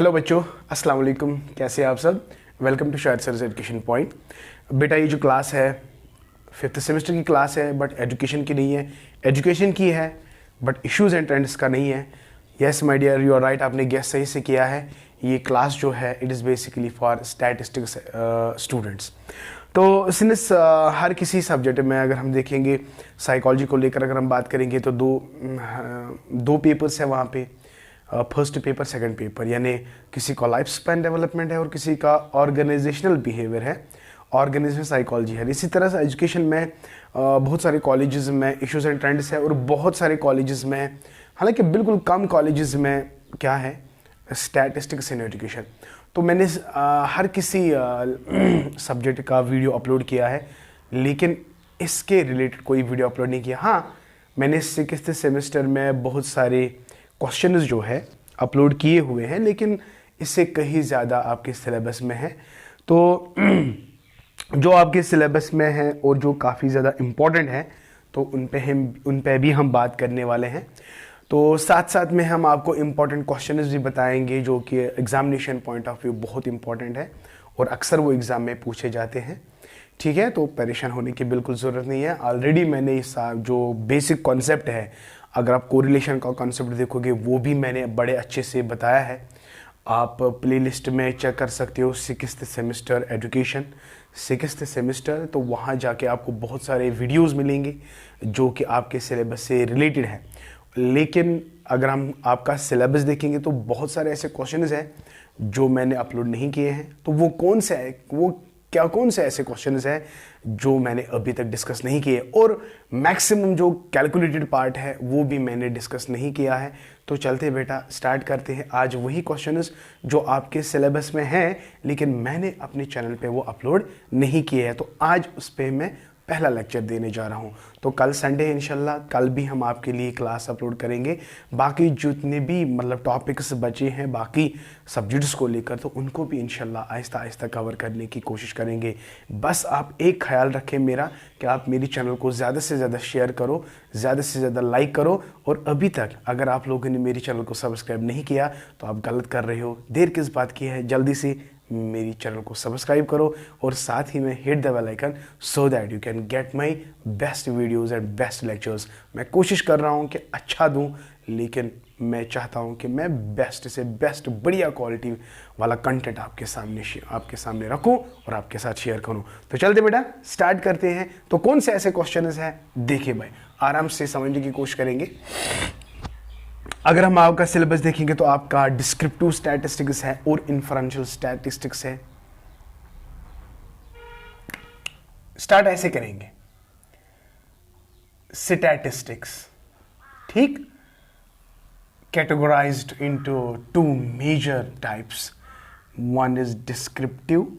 Hello बच्चों, अस्सलाम वालेकुम। कैसे हैं आप सब? Welcome to Shahid sir education point. बेटा ये जो क्लास है 5th सेमेस्टर की क्लास है, बट एजुकेशन की नहीं है। एजुकेशन की है बट इश्यूज़ एंड ट्रेंड्स का नहीं है। Yes my dear, you are right, आपने गेस सही से किया है। ये क्लास जो है it is basically for statistics students. तो सिंस हर किसी सब्जेक्ट में अगर हम देखेंगे, साइकोलॉजी को लेकर अगर हम बात करेंगे तो दो पेपर्स है वहाँ पे। फर्स्ट पेपर, सेकंड पेपर, यानी किसी का लाइफ स्पैन डेवलपमेंट है और किसी का ऑर्गेनाइजेशनल बिहेवियर है, ऑर्गेनाइजेशनल साइकोलॉजी है। इसी तरह से एजुकेशन में बहुत सारे कॉलेजेस में इश्यूज एंड ट्रेंड्स है और बहुत सारे कॉलेजेस में, हालांकि बिल्कुल कम कॉलेजेस में क्या है, स्टैटिस्टिक्स इन एजुकेशन। तो मैंने हर किसी सब्जेक्ट का वीडियो अपलोड किया है, लेकिन इसके रिलेटेड कोई वीडियो अपलोड नहीं किया। हाँ, मैंने 6th सेमेस्टर में बहुत सारे क्वेश्चंस जो है अपलोड किए हुए हैं, लेकिन इससे कहीं ज़्यादा आपके सिलेबस में है। तो जो आपके सिलेबस में है और जो काफ़ी ज़्यादा इम्पोर्टेंट है, तो उन पे भी हम बात करने वाले हैं। तो साथ साथ में हम आपको इम्पोर्टेंट क्वेश्चंस भी बताएंगे जो कि एग्जामिनेशन पॉइंट ऑफ व्यू बहुत इंपॉर्टेंट है और अक्सर वो एग्ज़ाम में पूछे जाते हैं। ठीक है, तो परेशान होने की बिल्कुल ज़रूरत नहीं है। ऑलरेडी मैंने इस जो बेसिक कॉन्सेप्ट है, अगर आप कोरिलेशन का कॉन्सेप्ट देखोगे वो भी मैंने बड़े अच्छे से बताया है। आप प्लेलिस्ट में चेक कर सकते हो 6th semester education, 6th semester. तो वहाँ जाके आपको बहुत सारे वीडियोस मिलेंगे जो कि आपके सिलेबस से रिलेटेड है। लेकिन अगर हम आपका सिलेबस देखेंगे तो बहुत सारे ऐसे क्वेश्चंस हैं जो मैंने अपलोड नहीं किए हैं। तो वो कौन से ऐसे क्वेश्चंस हैं जो मैंने अभी तक डिस्कस नहीं किए, और मैक्सिमम जो कैलकुलेटेड पार्ट है वो भी मैंने डिस्कस नहीं किया है। तो चलते बेटा स्टार्ट करते हैं आज वही क्वेश्चंस जो आपके सिलेबस में हैं, लेकिन मैंने अपने चैनल पे वो अपलोड नहीं किए हैं। तो आज उस पर मैं पहला लेक्चर देने जा रहा हूँ। तो कल संडे है, इंशाल्लाह कल भी हम आपके लिए क्लास अपलोड करेंगे। बाकी जितने भी टॉपिक्स बचे हैं बाकी सब्जेक्ट्स को लेकर, तो उनको भी इंशाल्लाह आहिस्ता आहिस्ता कवर करने की कोशिश करेंगे। बस आप एक ख्याल रखें मेरा कि आप मेरी चैनल को ज़्यादा से ज़्यादा शेयर करो, ज़्यादा से ज़्यादा लाइक करो, और अभी तक अगर आप लोगों ने मेरी चैनल को सब्सक्राइब नहीं किया तो आप गलत कर रहे हो। देर किस बात की है, जल्दी से मेरी चैनल को सब्सक्राइब करो और साथ ही में hit the bell icon so that you can get my best videos and best lectures. मैं कोशिश कर रहा हूं कि अच्छा दूं, लेकिन मैं चाहता हूं कि मैं बेस्ट से बेस्ट बढ़िया क्वालिटी वाला कंटेंट आपके सामने रखूं और आपके साथ शेयर करूं। तो चलते बेटा स्टार्ट करते हैं। तो कौन से ऐसे क्वेश्चन हैं, देखिए भाई आराम से समझने की कोशिश करेंगे। अगर हम आपका सिलेबस देखेंगे तो आपका डिस्क्रिप्टिव स्टैटिस्टिक्स है और इन्फरेंशियल स्टैटिस्टिक्स है। स्टार्ट ऐसे करेंगे, स्टैटिस्टिक्स, ठीक, categorised into 2 major types. One is descriptive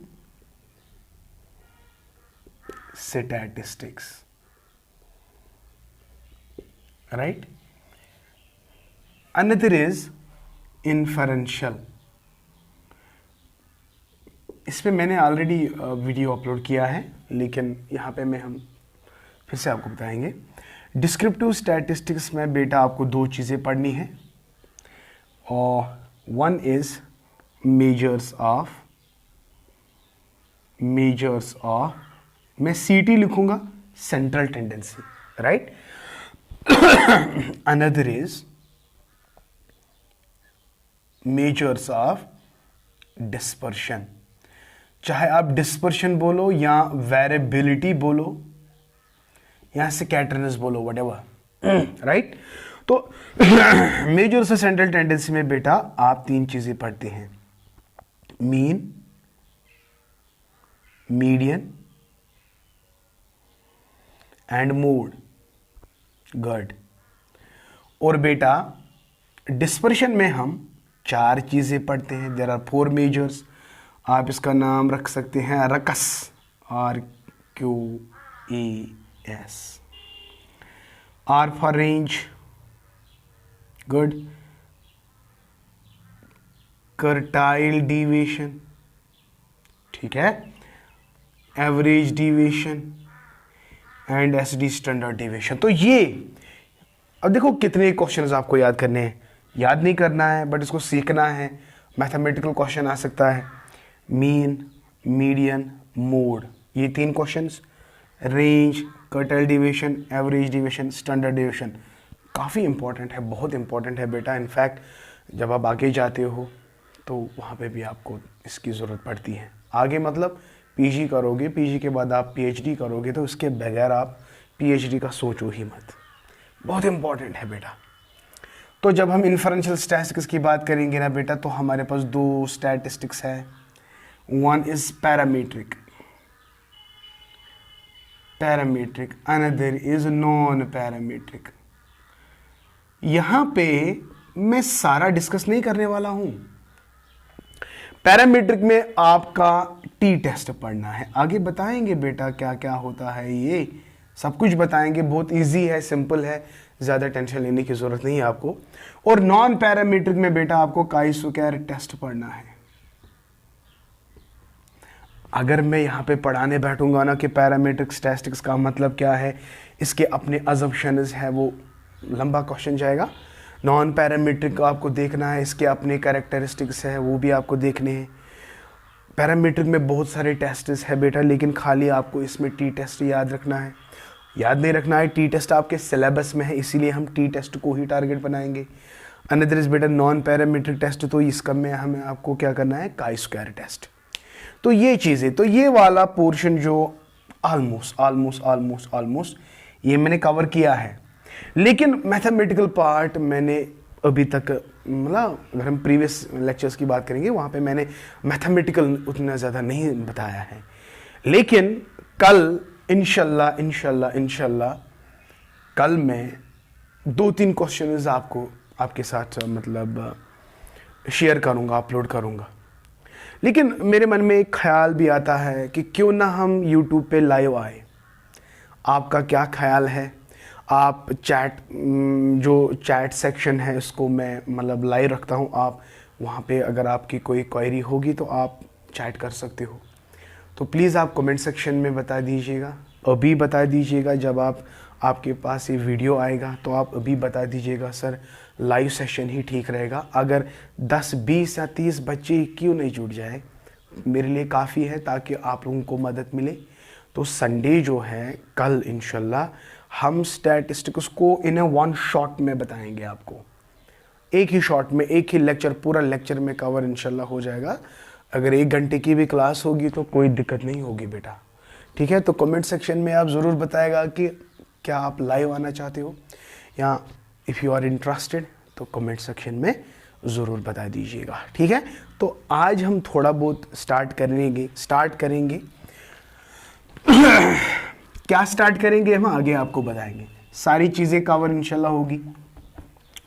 statistics, right, another is inferential। इस पे मैंने ऑलरेडी वीडियो अपलोड किया है, लेकिन यहाँ पे हम फिर से आपको बताएंगे। डिस्क्रिप्टिव स्टैटिस्टिक्स में बेटा आपको 2 चीज़ें पढ़नी है, और वन इज मेजर्स ऑफ, मैं CT लिखूंगा, central tendency, right. Another is measures of dispersion. चाहे आप डिस्पर्शन बोलो या वेरिएबिलिटी बोलो या स्कैटरनेस बोलो, व्हाटएवर, राइट। तो मेजर्स ऑफ सेंट्रल टेंडेंसी में बेटा आप 3 चीजें पढ़ते हैं, mean, median and mode, good. और बेटा डिस्पर्शन में हम 4 चीजें पढ़ते हैं। There are 4 measures. आप इसका नाम रख सकते हैं रकस, RQES। R for range, good. Quartile deviation, ठीक है, average deviation and SD standard deviation. तो ये अब देखो कितने क्वेश्चंस आपको याद करने हैं, याद नहीं करना है बट इसको सीखना है। मैथमेटिकल क्वेश्चन आ सकता है, मीन, मीडियन, मोड, ये 3 क्वेश्चंस, रेंज, कटल deviation, average deviation, standard deviation, काफ़ी इंपॉर्टेंट है, बहुत इंपॉर्टेंट है बेटा। इनफैक्ट जब आप आगे जाते हो तो वहाँ पे भी आपको इसकी ज़रूरत पड़ती है। आगे मतलब पीजी करोगे, पीजी के बाद आप पीएचडी करोगे, तो इसके बगैर आप पीएचडी का सोचो ही मत, बहुत इंपॉर्टेंट है बेटा। तो जब हम इन्फरेंशियल स्टैटिस्टिक्स की बात करेंगे ना बेटा, तो हमारे पास 2 स्टैटिस्टिक्स है, one is parametric, another is non parametric. यहां पे मैं सारा डिस्कस नहीं करने वाला हूं। पैरामीट्रिक में आपका टी टेस्ट पढ़ना है, आगे बताएंगे बेटा क्या क्या होता है, ये सब कुछ बताएंगे, बहुत इजी है, सिंपल है, ज़्यादा टेंशन लेने की ज़रूरत नहीं है आपको। और नॉन पैरामीट्रिक में बेटा आपको काई-स्क्वायर टेस्ट पढ़ना है। अगर मैं यहाँ पे पढ़ाने बैठूंगा ना कि पैरामीट्रिक स्टैटिस्टिक्स का मतलब क्या है, इसके अपने अजम्पशंस है, वो लंबा क्वेश्चन जाएगा। नॉन पैरामीट्रिक आपको देखना है, इसके अपने कैरेक्टरिस्टिक्स है, वो भी आपको देखने हैं। पैरामीट्रिक में बहुत सारे टेस्ट्स है बेटा, लेकिन खाली आपको इसमें टी टेस्ट याद रखना है, याद नहीं रखना है। टी टेस्ट आपके सिलेबस में है, इसीलिए हम टी टेस्ट को ही टारगेट बनाएंगे। अनदर इज बेटा नॉन पैरामीट्रिक टेस्ट, तो इसका में हमें आपको क्या करना है, काई-स्क्वायर टेस्ट। तो ये चीज़ें, तो ये वाला पोर्शन जो ऑलमोस्ट ये मैंने कवर किया है। लेकिन मैथमेटिकल पार्ट मैंने अभी तक, मतलब अगर हम प्रीवियस लेक्चर्स की बात करेंगे वहाँ पे मैंने मैथमेटिकल उतना ज़्यादा नहीं बताया है। लेकिन कल इंशाल्लाह कल मैं 2-3 क्वेश्चंस आपके साथ मतलब शेयर करूँगा, अपलोड करूँगा। लेकिन मेरे मन में एक ख्याल भी आता है कि क्यों ना हम YouTube पे लाइव आए। आपका क्या ख्याल है? आप जो चैट सेक्शन है इसको मैं मतलब लाइव रखता हूँ, आप वहाँ पे अगर आपकी कोई क्वेरी होगी तो आप चैट कर सकते हो। तो प्लीज़ आप कमेंट सेक्शन में बता दीजिएगा, अभी बता दीजिएगा। जब आपके पास ये वीडियो आएगा तो आप अभी बता दीजिएगा सर लाइव सेशन ही ठीक रहेगा। अगर 10, 20 या 30 बच्चे क्यों नहीं जुड़ जाए, मेरे लिए काफ़ी है, ताकि आप लोगों को मदद मिले। तो संडे जो है कल इंशाल्लाह हम स्टैटिस्टिक्स को इन वन शॉट में बताएंगे आपको, एक ही शॉट में, एक ही लेक्चर, पूरा लेक्चर में कवर इंशाल्लाह हो जाएगा। अगर 1 घंटे की भी क्लास होगी तो कोई दिक्कत नहीं होगी बेटा, ठीक है। तो कमेंट सेक्शन में आप ज़रूर बताएगा कि क्या आप लाइव आना चाहते हो, या इफ़ यू आर इंटरेस्टेड तो कमेंट सेक्शन में ज़रूर बता दीजिएगा, ठीक है। तो आज हम थोड़ा बहुत स्टार्ट करेंगे क्या स्टार्ट करेंगे हम आगे आपको बताएंगे, सारी चीज़ें कवर इंशाल्लाह होगी,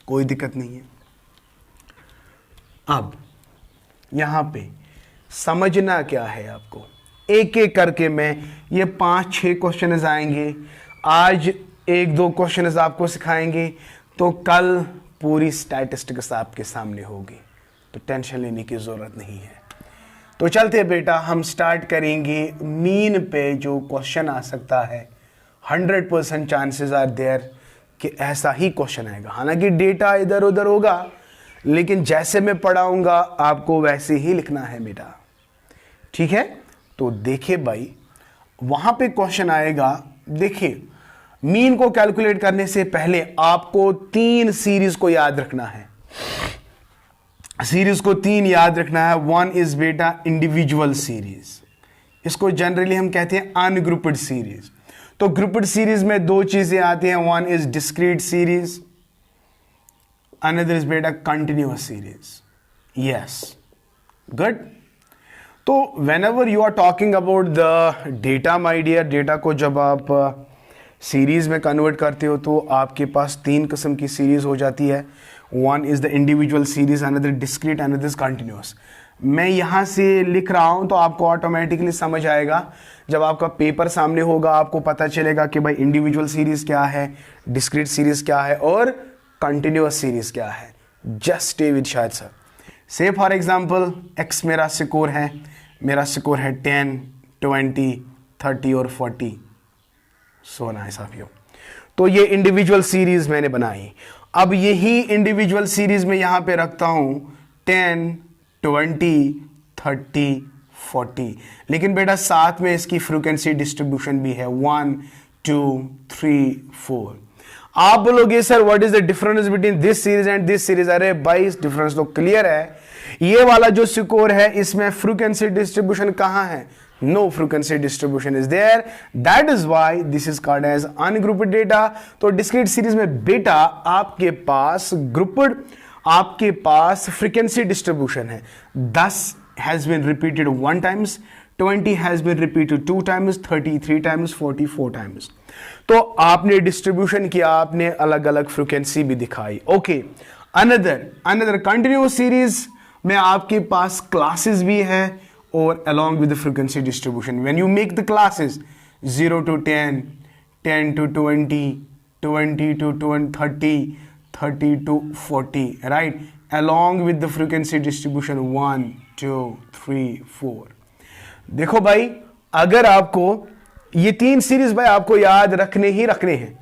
कोई दिक्कत नहीं है। अब यहाँ पे समझना क्या है आपको, एक एक करके मैं ये 5-6 क्वेश्चन आएंगे। आज 1-2 क्वेश्चन आपको सिखाएंगे, तो कल पूरी स्टैटिस्टिक्स आपके सामने होगी, तो टेंशन लेने की ज़रूरत नहीं है। तो चलते बेटा, हम स्टार्ट करेंगे मीन पे जो क्वेश्चन आ सकता है। 100% चांसेस आर देयर कि ऐसा ही क्वेश्चन आएगा। हालांकि डेटा इधर उधर होगा, लेकिन जैसे मैं पढ़ाऊंगा आपको वैसे ही लिखना है बेटा, ठीक है। तो देखिए भाई, वहां पे क्वेश्चन आएगा। देखिए, मीन को कैलकुलेट करने से पहले आपको 3 सीरीज को याद रखना है। सीरीज को 3 याद रखना है। 1 इज बेटा इंडिविजुअल सीरीज, इसको जनरली हम कहते हैं अनग्रुप्ड सीरीज। तो ग्रुप्ड सीरीज में 2 चीजें आती हैं, 1 is discrete series, another is बेटा कंटिन्यूअस सीरीज। Yes, good. तो whenever you are talking about the data my dear, data को जब आप सीरीज में कन्वर्ट करते हो तो आपके पास 3 किस्म की सीरीज हो जाती है। 1 is the individual series, another discrete, another is continuous. मैं यहाँ से लिख रहा हूँ तो आपको ऑटोमेटिकली समझ आएगा। जब आपका पेपर सामने होगा आपको पता चलेगा कि भाई इंडिविजुअल सीरीज क्या है, डिस्क्रीट सीरीज क्या है और कंटिन्यूअस सीरीज क्या है। Just stay with Shahid sir. से फॉर एग्जाम्पल एक्स मेरा स्कोर है, मेरा स्कोर है 10, 20, 30 और 40। So nice of you. तो ये इंडिविजुअल सीरीज मैंने बनाई। अब यही इंडिविजुअल सीरीज में यहां पे रखता हूं 10, 20, 30, 40। लेकिन बेटा साथ में इसकी फ्रीक्वेंसी डिस्ट्रीब्यूशन भी है 1, 2, 3, 4। आप बोलोगे sir what is the difference between this series and this series. अरे भाई इस डिफरेंस तो क्लियर है। ये वाला जो स्कोर है इसमें फ्रीक्वेंसी डिस्ट्रीब्यूशन कहां है? No frequency distribution is there, that is why this is called as ungrouped data. तो डिस्क्रीट सीरीज में बेटा आपके पास ग्रुप्ड, आपके पास फ्रीक्वेंसी डिस्ट्रीब्यूशन है। 10 has been repeated 1 times, 20 has been repeated 2 times, 30 3 times, 40 4 times। तो आपने डिस्ट्रीब्यूशन किया, आपने अलग अलग फ्रीक्वेंसी भी दिखाई। ओके, अनदर कंटिन्यूअस सीरीज में आपके पास क्लासेस भी है और along with the frequency distribution when you make the classes 0 to 10, 10 to 20, 20 to 30, 30 to 40, right, along with the frequency distribution 1, 2, 3, 4। देखो भाई अगर आपको ये 3 सीरीज भाई आपको याद रखने ही रखने हैं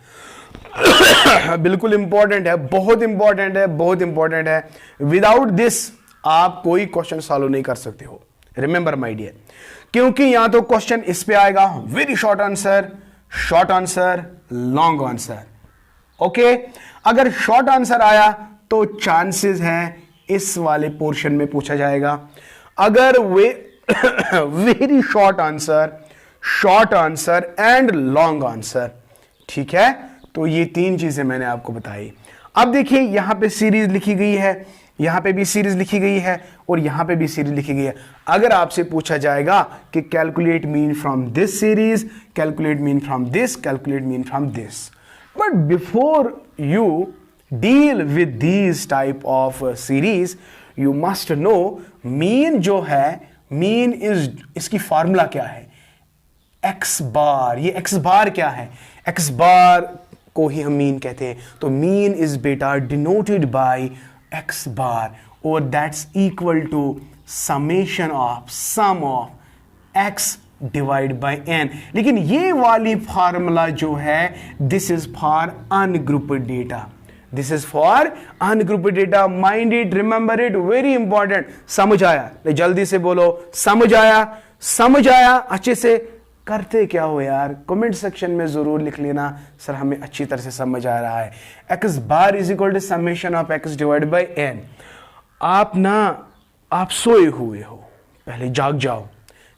बिल्कुल इंपॉर्टेंट है, बहुत इंपॉर्टेंट है, बहुत इंपॉर्टेंट है। विदाउट दिस आप कोई क्वेश्चन सॉल्व नहीं कर सकते हो। रिमेंबर माय डियर, क्योंकि यहां तो क्वेश्चन इस पे आएगा very short answer, short answer, long answer. Okay, अगर शॉर्ट आंसर आया तो चांसेस है इस वाले पोर्शन में पूछा जाएगा। अगर वे very short answer and long answer, ठीक है। तो ये 3 चीजें मैंने आपको बताई। अब देखिए यहां पे सीरीज लिखी गई है, यहां पे भी सीरीज लिखी गई है और यहां पे भी सीरीज लिखी गई है। अगर आपसे पूछा जाएगा कि calculate mean from this series, calculate mean from this, calculate mean from this, but before you deal with these type of series you must know mean जो है, mean is इसकी फार्मूला क्या है? x बार। ये x बार क्या है? x बार को ही हम mean कहते हैं। तो mean is बेटा denoted by x बार और that's equal to summation of sum of x divided by n। लेकिन ये वाली फार्मूला जो है this is for ungrouped data, this is for ungrouped data. Mind it, remember it, very important. समझ आया? जल्दी से बोलो समझ आया, समझ आया। अच्छे से करते क्या हो यार, कमेंट सेक्शन में जरूर लिख लेना सर हमें अच्छी तरह से समझ आ रहा है। X bar is equal to summation of x divide by n. आप सोए हुए हो, पहले जाग जाओ,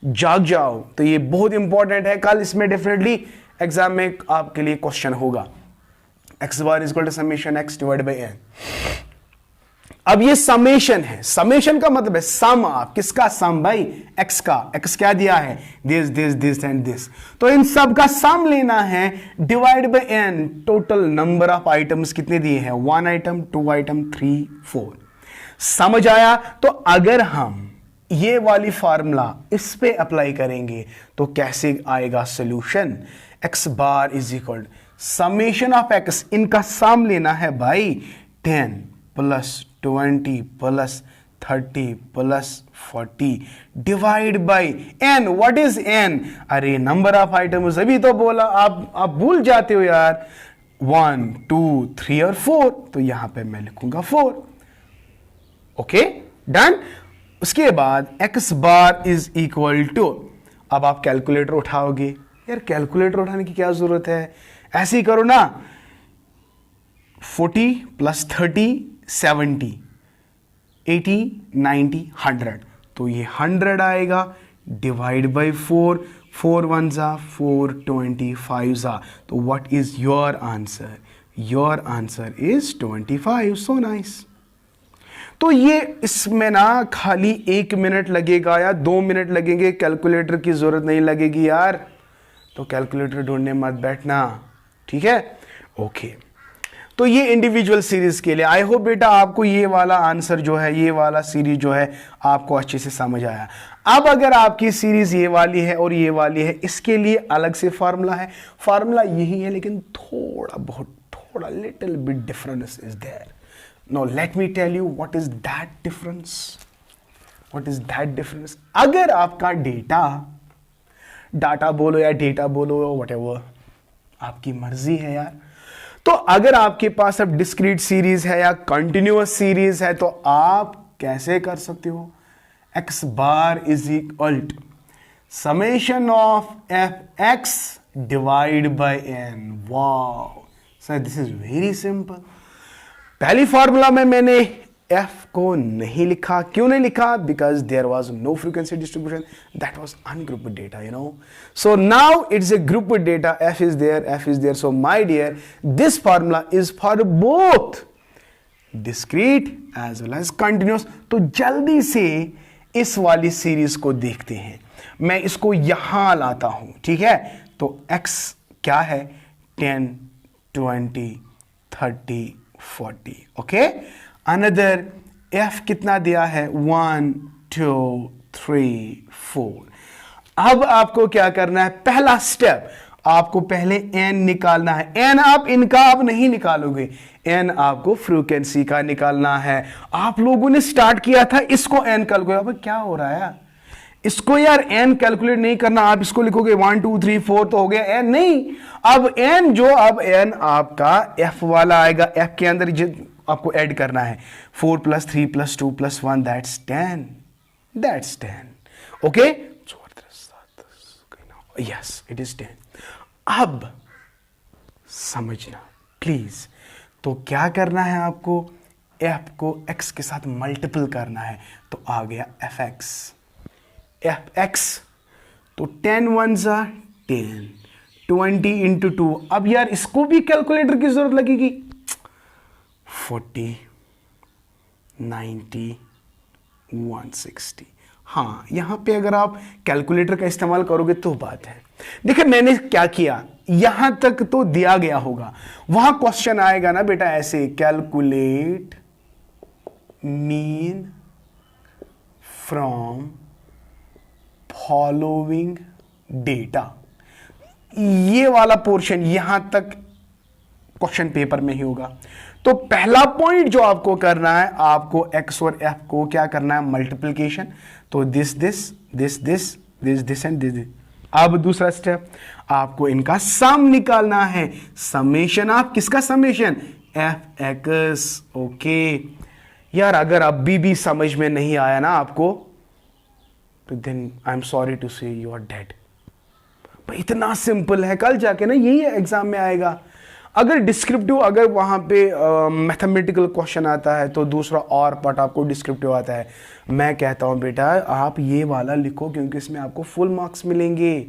जाग जाओ। तो ये बहुत इंपॉर्टेंट है, कल इसमें डेफिनेटली एग्जाम में आपके लिए क्वेश्चन होगा। X bar is equal to summation x divide by n. अब ये समेशन है, समेशन का मतलब है सम ऑफ, किसका सम भाई? एक्स का। एक्स क्या दिया है? This this this and this. तो इन सब का सम लेना है divide by n. Total number of items कितने दिए हैं? 1 आइटम, 2 आइटम, 3, 4। समझ आया? तो अगर हम ये वाली फार्मूला इस पे अप्लाई करेंगे तो कैसे आएगा solution? X bar is equal summation of x, इनका सम लेना है भाई 10 plus 20 plus 30 plus 40 divide by n. What is n? अरे नंबर ऑफ आइटम्स, अभी तो बोला, आप भूल जाते हो यार। 1, 2, 3 और 4, तो यहां पे मैं लिखूंगा 4। Okay done. उसके बाद x bar is equal to, अब आप कैलकुलेटर उठाओगे। यार कैलकुलेटर उठाने की क्या जरूरत है, ऐसे ही करो ना। 40 प्लस 30 70, 80 90 100, तो ये 100 आएगा डिवाइड बाई 4, 4 1 जा 4, 25 जा। तो what is your answer? Your answer is 25। So nice. तो ये इसमें ना खाली 1 मिनट लगेगा या 2 मिनट लगेंगे, कैलकुलेटर की जरूरत नहीं लगेगी यार। तो कैलकुलेटर ढूंढने मत बैठना, ठीक है? ओके, तो ये इंडिविजुअल सीरीज के लिए। आई होप बेटा आपको ये वाला आंसर जो है, ये वाला सीरीज जो है आपको अच्छे से समझ आया। अब अगर आपकी सीरीज ये वाली है और ये वाली है, इसके लिए अलग से फार्मूला है। फार्मूला यही है लेकिन थोड़ा little bit difference is there. Now let me tell you what is that difference. What is that difference? अगर आपका डाटा बोलो या डेटा बोलो whatever, आपकी मर्जी है यार। तो अगर आपके पास अब डिस्क्रीट सीरीज है या कंटिन्यूअस सीरीज है तो आप कैसे कर सकते हो? X bar is equal to summation of f x divide by n. Wow sir, this is very simple. पहली फॉर्मूला में मैंने एफ को नहीं लिखा। क्यों नहीं लिखा? Because there was no frequency distribution, that was ungrouped data, you know. So now it's a grouped data, f is there, so my dear this formula is for both discrete as well as continuous. तो जल्दी से इस वाली series को देखते हैं। मैं इसको यहां लाता हूं, ठीक है। तो x क्या है? 10, 20, 30, 40, ओके। अनदर f कितना दिया है? 1, 2, 3, 4। अब आपको क्या करना है? पहला स्टेप, आपको पहले n निकालना है। n आप इनका आप नहीं निकालोगे, n आपको फ्रीक्वेंसी का निकालना है। आप लोगों ने स्टार्ट किया था इसको n कैलकुलेट। अब क्या हो रहा है इसको यार? n कैलकुलेट नहीं करना, आप इसको लिखोगे 1, 2, 3, 4 तो हो गया n। नहीं, अब n अब n आपका f वाला आएगा। f के अंदर आपको ऐड करना है 4 + 3 + 2 + 1, that's 10। Okay, yes it is 10। अब समझना प्लीज। तो क्या करना है आपको? f को x के साथ मल्टीपल करना है, तो आ गया fx। तो 10 1s are 10, 20 × 2। अब यार इसको भी कैलकुलेटर की जरूरत लगेगी। 40, 90, 160। हाँ, यहां पे अगर आप कैलकुलेटर का इस्तेमाल करोगे तो बात है। देखिए मैंने क्या किया, यहां तक तो दिया गया होगा, वहां क्वेश्चन आएगा ना बेटा ऐसे, calculate mean from following data. ये वाला पोर्शन यहां तक क्वेश्चन पेपर में ही होगा। तो पहला पॉइंट जो आपको करना है, आपको x और f को क्या करना है? मल्टीप्लिकेशन। तो दिस एंड दिस। अब दूसरा स्टेप, आपको इनका सम निकालना है। समेशन ऑफ किसका? Summation fx। ओके यार, अगर अभी भी समझ में नहीं आया ना आपको, तो then I am sorry to say you are dead. इतना सिंपल है, कल जाके ना यही एग्जाम में आएगा। अगर डिस्क्रिप्टिव, अगर वहां पे मैथमेटिकल क्वेश्चन आता है तो दूसरा और पार्ट आपको डिस्क्रिप्टिव आता है। मैं कहता हूं बेटा आप ये वाला लिखो, क्योंकि इसमें आपको फुल मार्क्स मिलेंगे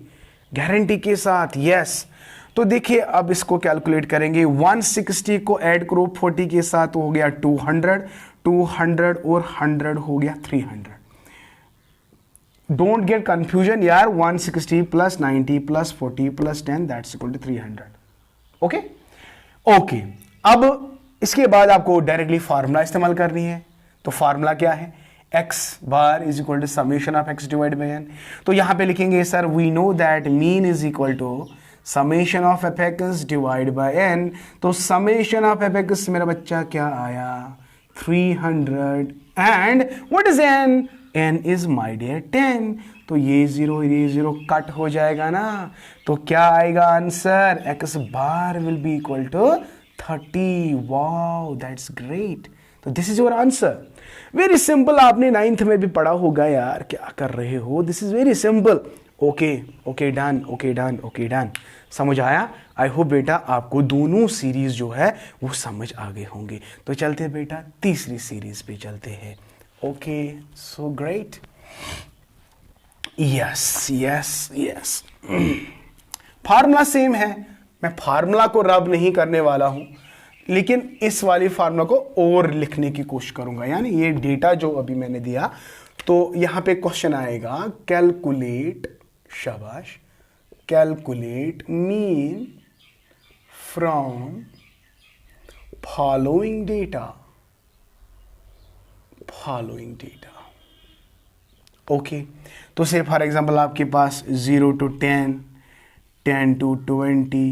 गारंटी के साथ। यस, तो देखिए अब इसको कैलकुलेट करेंगे। 160 को ऐड करो 40 के साथ, हो गया 200, 200 और 100 हो गया 300। डोंट गेट कंफ्यूजन यार, 160 + 90 + 40 + 10 दैट्स इक्वल टू 300। ओके, अब इसके बाद आपको डायरेक्टली फार्मूला इस्तेमाल करनी है। तो फार्मूला क्या है? x bar is equal to summation of x divide by n। तो यहां पे लिखेंगे sir we know that mean is equal to summation of fx divide by n। तो समेशन ऑफ fx मेरा बच्चा क्या आया? 300। And what is n? n is my dear 10। तो ये 0 कट हो जाएगा ना, तो क्या आएगा answer? x bar will be equal to 30। Wow that's great. तो this is your answer. Very simple, आपने 9th में भी पढ़ा होगा यार, क्या कर रहे हो? This is very simple. Okay done. समझ आया? आई होप बेटा आपको दोनों सीरीज जो है वो समझ आ गए होंगे। तो चलते हैं बेटा तीसरी सीरीज पे चलते हैं। Okay, so great. Yes formula same है। मैं फार्मूला को रब नहीं करने वाला हूं, लेकिन इस वाली फार्मूला को और लिखने की कोशिश करूंगा। यानी ये डेटा जो अभी मैंने दिया, तो यहां पे क्वेश्चन आएगा कैलकुलेट, शाबाश, calculate mean from following data. Okay, तो से फॉर एग्जांपल आपके पास 0 to 10, 10 to 20,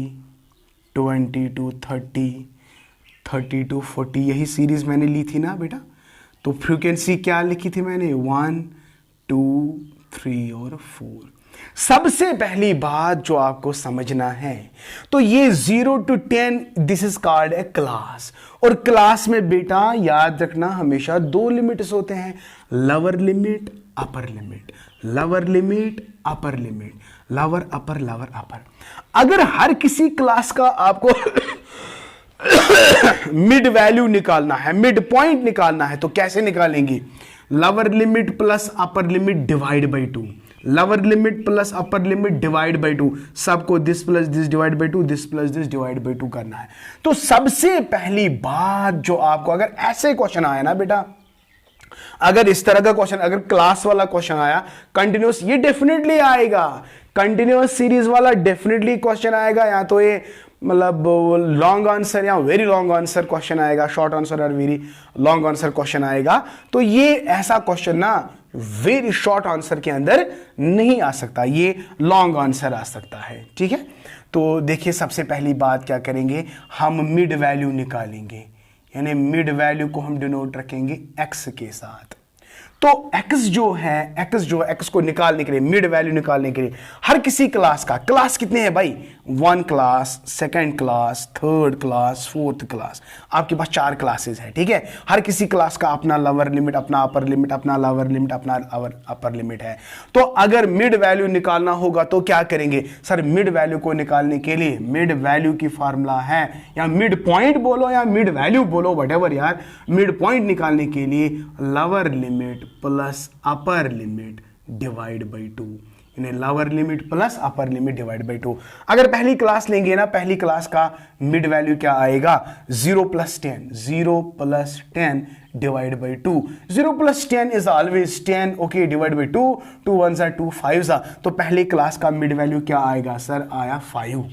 20 to 30, 30 to 40, यही सीरीज मैंने ली थी ना बेटा। तो फ्रीक्वेंसी क्या लिखी थी मैंने? 1, 2, 3 और 4। सबसे पहली बात जो आपको समझना है, तो ये 0 to 10 this is called a class. और क्लास में बेटा याद रखना हमेशा दो लिमिट्स होते हैं, lower limit upper limit, lower limit upper limit, lower upper lower upper. अगर हर किसी क्लास का आपको मिड वैल्यू निकालना है, मिड पॉइंट निकालना है, तो कैसे निकालेंगे? Lower limit plus upper limit divide by 2, lower limit plus upper limit divide by 2, सबको this plus this divide by 2, this plus this divide by 2 करना है। तो सबसे पहली बात जो आपको, अगर ऐसे क्वेश्चन आया ना बेटा, अगर इस तरह का क्वेश्चन, अगर क्लास वाला क्वेश्चन आया कंटिन्यूस, ये डेफिनेटली आएगा, कंटिन्यूस सीरीज वाला डेफिनेटली क्वेश्चन आएगा, या तो ये मतलब लॉन्ग आंसर या वेरी लॉन्ग आंसर क्वेश्चन आएगा, शॉर्ट आंसर और वेरी लॉन्ग आंसर क्वेश्चन आएगा। तो ये ऐसा क्वेश्चन ना वेरी शॉर्ट आंसर के अंदर नहीं आ सकता, ये लॉन्ग आंसर आ सकता है, ठीक है। तो देखिए सबसे पहली बात क्या करेंगे, हम मिड वैल्यू निकालेंगे, यानी मिड वैल्यू को हम डिनोट रखेंगे x के साथ। तो x जो है, x को निकालने के लिए, मिड वैल्यू निकालने के लिए हर किसी क्लास का, क्लास कितने हैं भाई? 1 class, second class, third class, fourth class, आपके पास 4 क्लासेस है, ठीक है। हर किसी क्लास का अपना लोअर लिमिट, अपना अपर लिमिट, अपना लोअर लिमिट, अपना अपर लिमिट है। तो अगर मिड वैल्यू निकालना होगा तो क्या करेंगे? सर मिड वैल्यू को निकालने के लिए मिड वैल्यू की फार्मूला है, या मिड पॉइंट बोलो या मिड वैल्यू बोलो, व्हाटएवर यार, मिड पॉइंट निकालने के लिए lower limit plus upper limit divide by 2, यानी lower limit plus upper limit divide by 2। अगर पहली क्लास लेंगे ना, पहली क्लास का मिड वैल्यू क्या आएगा? 0 plus 10, 0 plus 10 divide by 2, 0 plus 10 is always 10, okay, divide by 2, 2 1 सा 2 5 सा, तो पहली क्लास का मिड वैल्यू क्या आएगा? सर आया 5।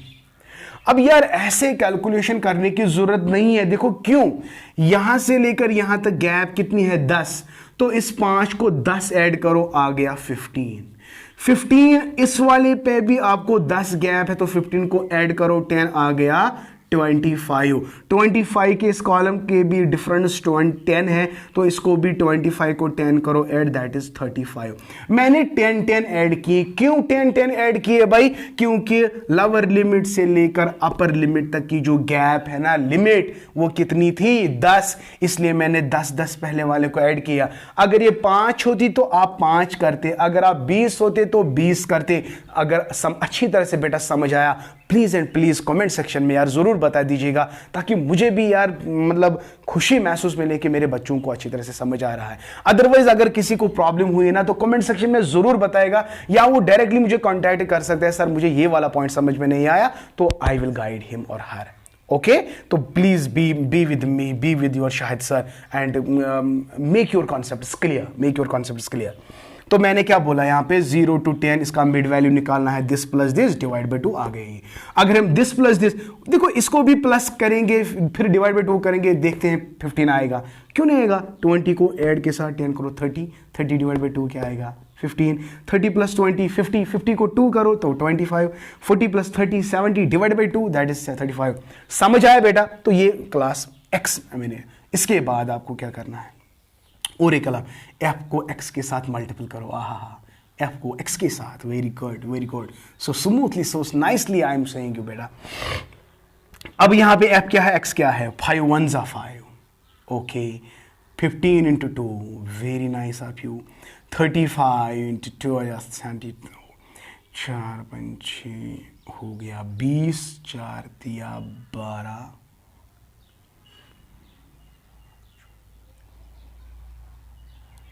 अब यार ऐसे कैलकुलेशन करने की जरूरत नहीं है, देखो क्यों, यहां से लेकर यहां तक गैप कितनी है? 10, तो इस 5 को 10 ऐड करो, आ गया 15। इस वाले पे भी आपको 10 गैप है, तो 15 को ऐड करो, 10 आ गया 25 के इस कॉलम के भी डिफरेंस 10 है, तो इसको भी 25 को 10 करो ऐड, दैट इज 35। मैंने 10 ऐड किए, क्यों 10 ऐड किए भाई? क्योंकि लोअर लिमिट से लेकर अपर लिमिट तक की जो गैप है ना, लिमिट, वो कितनी थी? 10, इसलिए मैंने 10 पहले वाले को ऐड किया। अगर ये 5 होती तो आप 5 करते, अगर आप 20 होते तो 20 करते। अगर अच्छी तरह से बेटा समझ आया, please and please comment section में यार जरूर बता दीजिएगा, ताकि मुझे भी यार मतलब खुशी महसूस मिले कि मेरे बच्चों को अच्छी तरह से समझ आ रहा है। अदरवाइज अगर किसी को प्रॉब्लम हुई है ना, तो कमेंट सेक्शन में जरूर बताएगा, या वो डायरेक्टली मुझे कांटेक्ट कर सकते हैं, सर मुझे ये वाला पॉइंट समझ में नहीं आया, तो आई विल गाइड हिम और हर, ओके। तो please be with me, be with your Shahid sir, and make your concepts clear, make your concepts clear. तो मैंने क्या बोला यहाँ पे, 0 to 10 इसका मिड वैल्यू निकालना है, this plus this divide by 2 आ गई। अगर हम दिस प्लस दिस, देखो इसको भी प्लस करेंगे फिर डिवाइड बाई 2 करेंगे, देखते हैं 15 आएगा, क्यों नहीं आएगा? 20 को ऐड के साथ 10 करो, 30 डिवाइड बाई 2 क्या आएगा? 15, 30 प्लस 20 50 को 2 करो तो 25, 40 plus 30 70 divide by 2 that is 35। समझ आया बेटा? तो ये क्लास x मैंने, इसके बाद आपको क्या करना है, और एक कलम, f को x के साथ मल्टीपल करो, f को x के साथ, very good very good, so smoothly, so nicely I am saying you बेटा। अब यहां पे f क्या है, x क्या है? 5 1 ज़ा 5, okay, 15 into 2, very nice of you, 35 into 2 72, 4 5 6 हो गया 20, 4 दिया 12,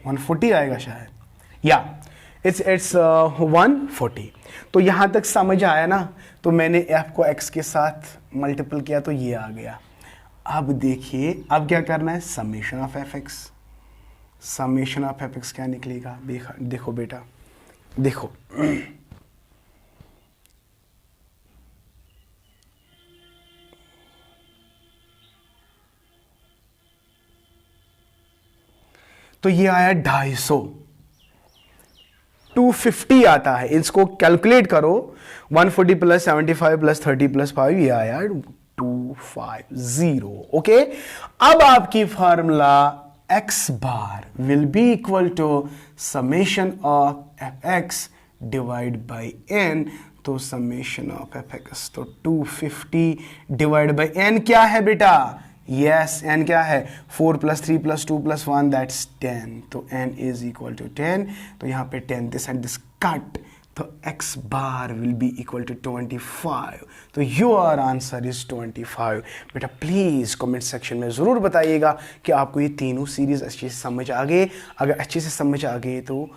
140 आएगा शायद, या इट्स 140। तो यहां तक समझ आया ना? तो मैंने f को x के साथ मल्टीपल किया तो ये आ गया। अब देखिए अब क्या करना है, summation of fx, summation of fx क्या निकलेगा? देखो बेटा, देखो तो ये आया 250, 250 आता है, इसको कैलकुलेट करो, 140 प्लस 75 प्लस 30 प्लस 5, ये आया 250, ओके। अब आपकी formula x bar will be equal to summation of fx divide by n, तो समेशन ऑफ एफ एक्स, तो 250 डिवाइड बाई n क्या है बेटा? यस, n क्या है? 4 + 3 + 2 + 1 दैट्स 10, तो n इज इक्वल टू 10, तो यहाँ पे 10 दिस एंड दिस कट, तो x bar will be equal to 25, तो योर आंसर इज 25। बेटा प्लीज़ कमेंट सेक्शन में ज़रूर बताइएगा कि आपको ये तीनों सीरीज़ अच्छे से समझ आ गए। अगर अच्छे से समझ आ गए तो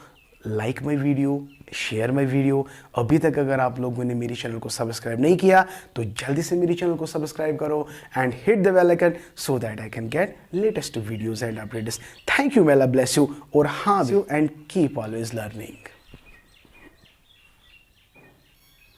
like my video, share my video. अभी तक अगर आप लोगों ने मेरे चैनल को सब्सक्राइब नहीं किया तो जल्दी से मेरे चैनल को सब्सक्राइब करो and hit the bell icon so that I can get latest videos and updates. Thank you, मेला ब्लेस यू, और हाँ एंड कीप ऑलवेज लर्निंग।